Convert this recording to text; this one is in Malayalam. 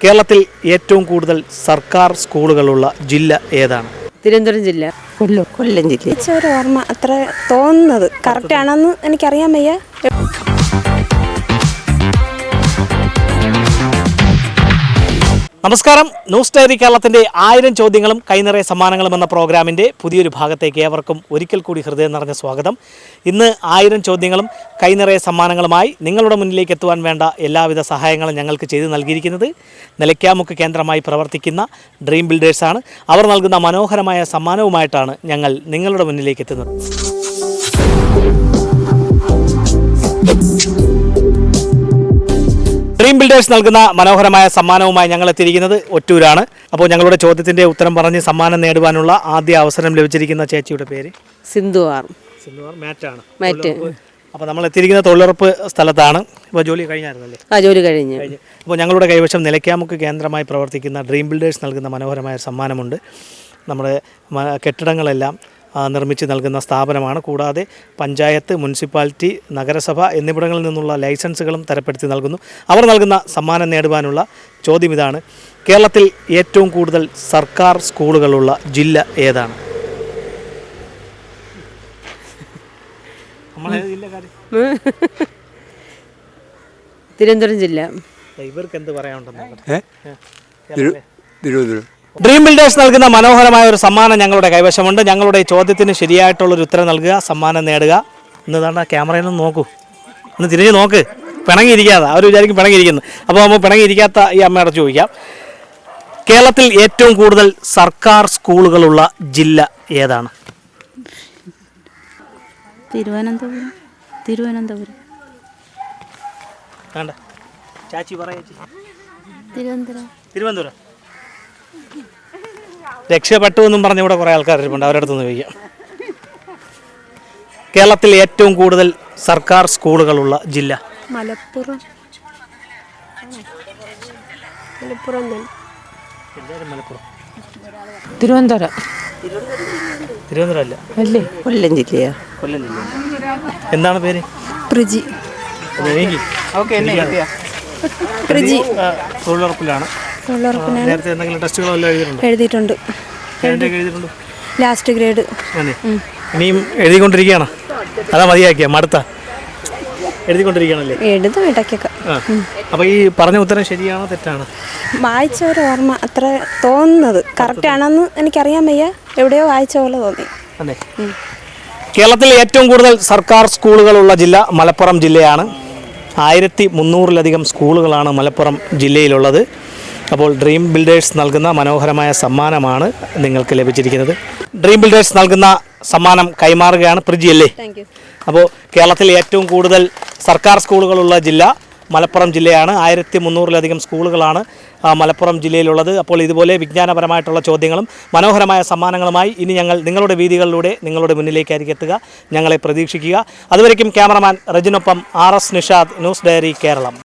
കേരളത്തിൽ ഏറ്റവും കൂടുതൽ സർക്കാർ സ്കൂളുകളുള്ള ജില്ല ഏതാണ്? തിരുവനന്തപുരം ജില്ല. കൊല്ലം ജില്ല. ഒരു ഓർമ്മ അത്ര തോന്നുന്നത് കറക്റ്റ് ആണെന്ന് എനിക്കറിയാൻ വയ്യ. നമസ്കാരം. ന്യൂസ് ഡയറി കേരളത്തിൻ്റെ 1000 ചോദ്യങ്ങളും കൈനിറയ സമ്മാനങ്ങളും എന്ന പ്രോഗ്രാമിൻ്റെ പുതിയൊരു ഭാഗത്തേക്ക് ഏവർക്കും ഒരിക്കൽ കൂടി ഹൃദയം നിറഞ്ഞ സ്വാഗതം. ഇന്ന് 1000 ചോദ്യങ്ങളും കൈനിറയ സമ്മാനങ്ങളുമായി നിങ്ങളുടെ മുന്നിലേക്ക് എത്തുവാൻ വേണ്ട എല്ലാവിധ സഹായങ്ങളും ഞങ്ങൾക്ക് ചെയ്തു നൽകിയിരിക്കുന്നത് നിലയ്ക്കാമുക്ക് കേന്ദ്രമായി പ്രവർത്തിക്കുന്ന ഡ്രീം ബിൽഡേഴ്സാണ്. അവർ നൽകുന്ന മനോഹരമായ സമ്മാനവുമായിട്ടാണ് ഞങ്ങൾ നിങ്ങളുടെ മുന്നിലേക്ക് എത്തുന്നത്. ഡ്രീം ബിൽഡേഴ്സ് നൽകുന്ന മനോഹരമായ സമ്മാനവുമായി ഞങ്ങൾ എത്തിയിരിക്കുന്നത് ഒറ്റൂരാണ്. അപ്പോൾ ഞങ്ങളുടെ ചോദ്യത്തിൻ്റെ ഉത്തരം പറഞ്ഞ് സമ്മാനം നേടുവാനുള്ള ആദ്യ അവസരം ലഭിച്ചിരിക്കുന്ന ചേച്ചിയുടെ പേര് സിന്ധു ആർ. മാറ്റാണ്. മാറ്റ്. അപ്പോൾ നമ്മൾ എത്തിയിരിക്കുന്ന തൊഴിലുറപ്പ് സ്ഥലത്താണ്. ഇപ്പോൾ ജോലി കഴിഞ്ഞായിരുന്നല്ലേ? ജോലി കഴിഞ്ഞു. അപ്പോൾ ഞങ്ങളുടെ കൈവശം നിലയ്ക്കാമുക്ക് കേന്ദ്രമായി പ്രവർത്തിക്കുന്ന ഡ്രീം ബിൽഡേഴ്സ് നൽകുന്ന മനോഹരമായ സമ്മാനമുണ്ട്. നമ്മുടെ കെട്ടിടങ്ങളെല്ലാം നിർമ്മിച്ച് നൽകുന്ന സ്ഥാപനമാണ്. കൂടാതെ പഞ്ചായത്ത്, മുനിസിപ്പാലിറ്റി, നഗരസഭ എന്നിവിടങ്ങളിൽ നിന്നുള്ള ലൈസൻസുകളും തരപ്പെടുത്തി നൽകുന്നു. അവർ നൽകുന്ന സമ്മാനം നേടുവാനുള്ള ചോദ്യം ഇതാണ്: കേരളത്തിൽ ഏറ്റവും കൂടുതൽ സർക്കാർ സ്കൂളുകളുള്ള ജില്ല ഏതാണ്? തിരുവനന്തപുരം ജില്ല. ഇവർക്ക് എന്ത് പറയാനുണ്ടെന്ന് തിരുവനന്തപുരം. ഡ്രീം ബിൽഡേഴ്സ് നൽകുന്ന മനോഹരമായ ഒരു സമ്മാനം ഞങ്ങളുടെ കൈവശമുണ്ട്. ഞങ്ങളുടെ ചോദ്യത്തിന് ശരിയായിട്ടുള്ളൊരു ഉത്തരം നൽകുക, സമ്മാനം നേടുക. ഇന്ന് ക്യാമറയിൽ നിന്ന് നോക്കൂ, ഒന്ന് തിരിഞ്ഞ് നോക്ക്. പിണങ്ങിയിരിക്കാതെ അവർ വിചാരിക്കും പിണങ്ങിയിരിക്കുന്നു. അപ്പോൾ നമ്മൾ പിണങ്ങിയിരിക്കാത്ത ഈ അമ്മയോട് ചോദിക്കാം: കേരളത്തിൽ ഏറ്റവും കൂടുതൽ സർക്കാർ സ്കൂളുകളുള്ള ജില്ല ഏതാണ്? തിരുവനന്തപുരം. തിരുവനന്തപുരം. വേണ്ട ചാച്ചി പറയാ. തിരുവനന്തപുരം. രക്ഷപ്പെട്ടു എന്നും പറഞ്ഞ് ഇവിടെ കുറേ ആൾക്കാരുണ്ട്, അവരുടെ അടുത്തൊന്ന് ചോദിക്കാം. കേരളത്തിൽ ഏറ്റവും കൂടുതൽ സർക്കാർ സ്കൂളുകളുള്ള ജില്ല? മലപ്പുറം. തിരുവനന്തപുരം. തിരുവനന്തപുരം അല്ല. അല്ലേ? കൊല്ലം ജില്ലയാ. കൊല്ലം ജില്ല. എന്താണ് പേര്? പ്രിജി. തൊഴിലുറപ്പിലാണ്. നേരത്തെ എന്തെങ്കിലും ടെസ്റ്റുകളോ എഴുതിയിട്ടുണ്ട്. Last grade. ഇനിയും എഴുതിക്കൊണ്ടിരിക്കുകയാണ്? അതാ മതിയാക്കിയ മടുത്ത എഴുതിക്കൊണ്ടിരിക്കുകയാണല്ലേ? എഴുതും ഇടയ്ക്കൊക്കെ. അപ്പോൾ ഈ പറഞ്ഞ ഉത്തരം ശരിയാണോ തെറ്റാണോ? വായിച്ച ഒരു ഓർമ്മ അത്ര തോന്നുന്നത് കറക്റ്റ് ആണെന്ന് എനിക്കറിയാൻ വയ്യ. എവിടെയോ വായിച്ച പോലെ തോന്നി. അതെ. കേരളത്തിൽ ഏറ്റവും കൂടുതൽ സർക്കാർ സ്കൂളുകളുള്ള ജില്ല മലപ്പുറം ജില്ലയാണ്. 1300-ലധികം സ്കൂളുകളാണ് മലപ്പുറം ജില്ലയിലുള്ളത്. അപ്പോൾ ഡ്രീം ബിൽഡേഴ്സ് നൽകുന്ന മനോഹരമായ സമ്മാനമാണ് നിങ്ങൾക്ക് ലഭിച്ചിരിക്കുന്നത്. ഡ്രീം ബിൽഡേഴ്സ് നൽകുന്ന സമ്മാനം കൈമാറുകയാണ്. പ്രിജി അല്ലേ? അപ്പോൾ കേരളത്തിൽ ഏറ്റവും കൂടുതൽ സർക്കാർ സ്കൂളുകളുള്ള ജില്ല മലപ്പുറം ജില്ലയാണ്. 1300-ലധികം സ്കൂളുകളാണ് മലപ്പുറം ജില്ലയിലുള്ളത്. അപ്പോൾ ഇതുപോലെ വിജ്ഞാനപരമായിട്ടുള്ള ചോദ്യങ്ങളും മനോഹരമായ സമ്മാനങ്ങളുമായി ഇനി ഞങ്ങൾ നിങ്ങളുടെ വീതികളിലൂടെ നിങ്ങളുടെ മുന്നിലേക്കായിരിക്കും എത്തുക. ഞങ്ങളെ പ്രതീക്ഷിക്കുക. അതുവരേക്കും ക്യാമറമാൻ റജിനൊപ്പം RS Nishad, news diary Keralam.